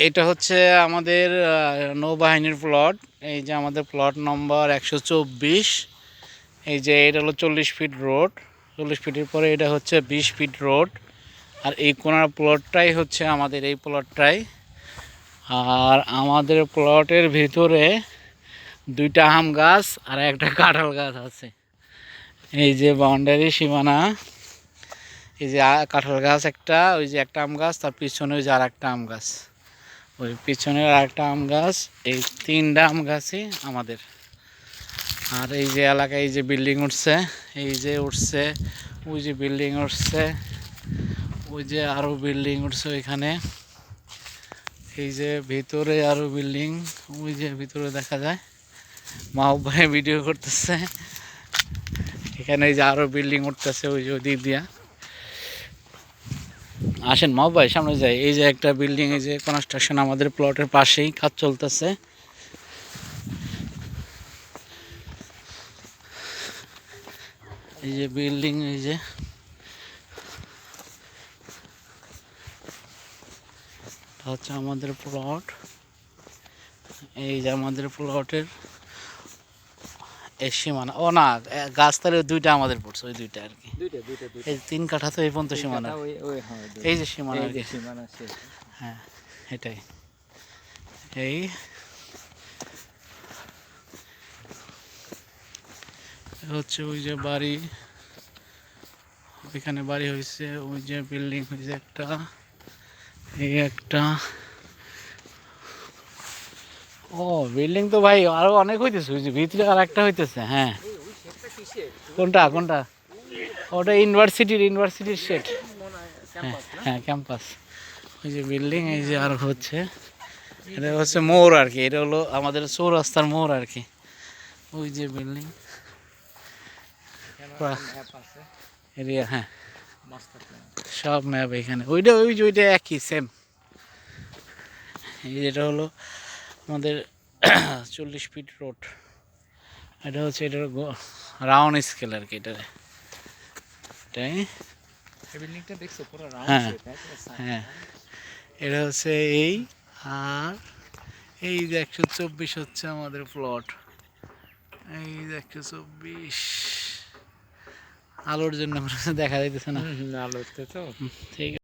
এটা হচ্ছে আমাদের নৌবাহিনীর প্লট। এই যে আমাদের প্লট নম্বর 124। এই যে এটা হলো 40 ফিট রোড, 40 ফিটের পরে এটা হচ্ছে 20 ফিট রোড। আর এই কোনার প্লটটাই হচ্ছে আমাদের এই প্লটটাই। আর আমাদের প্লটের ভিতরে 2টা আম গাছ আর একটা কাঁঠাল গাছ আছে। এই যে বাউন্ডারি সীমানা, এই যে কাঁঠাল গাছ একটা, ওই যে একটা আম গাছ, তার পিছনে ওই যে আর একটা আম গাছ, ওই পিছনের আর একটা আম গাছ, এই 3টা আম গাছই আমাদের। আর এই যে এলাকায় এই যে বিল্ডিং উঠছে, এই যে উঠছে, ওই যে বিল্ডিং উঠছে, ওই যে আরও বিল্ডিং উঠছে ওইখানে। এই যে ভিতরে আরও বিল্ডিং, ওই যে ভিতরে দেখা যায়। মাহবুব ভাই ভিডিও করতেছে। এখানে এই যে আরও বিল্ডিং উঠতেছে ওই যে ওই দিক দিয়া। আসেন মাহবুব ভাই সামনে যাই। এই যে একটা বিল্ডিং, এই যে কনস্ট্রাকশন আমাদের প্লটের পাশেই কাজ চলতেছে। এই যে বিল্ডিং, এই যে হচ্ছে আমাদের প্লট। এই যে আমাদের প্লটের এই সীমানা, ও না গাছ তাহলে 2টা আমাদের পড়ছে, ওই 2টা আর কি। এই 3 কাঠা তো এই পর্যন্ত সীমানা, এই যে সীমানা আর কি। হ্যাঁ এটাই। এই হচ্ছে ওই যে বাড়ি, ওইখানে বাড়ি হয়েছে, ওই যে বিল্ডিং হয়েছে একটা, এই একটা। ও বিল্ডিং তো ভাই আরো অনেক হইতেছে, ওই যে ভিতরে আর একটা হইতেছে। হ্যাঁ কোনটা কোনটা? ওটা ইউনিভার্সিটির শেড। হ্যাঁ হ্যাঁ ক্যাম্পাস। ওই যে বিল্ডিং, এই যে আর হচ্ছে, এটা হচ্ছে মোড় আর কি। এটা হলো আমাদের চৌরাস্তার মোড় আর কি। ওই যে বিল্ডিং এরিয়া, হ্যাঁ সব ম্যাপ এখানে। ওইটা ওই যে ওইটা একই সেম। এই যেটা হলো আমাদের 40 ফিট রোড। এটা হচ্ছে এটার রাউন্ড স্কেল আর কি। এটার এটাই, হ্যাঁ হ্যাঁ এটা হচ্ছে এই। আর এই যে 124 হচ্ছে আমাদের প্লট। এই যে 124 আলোর জন্য দেখা যাইতেছে না, আলোতে তো ঠিক।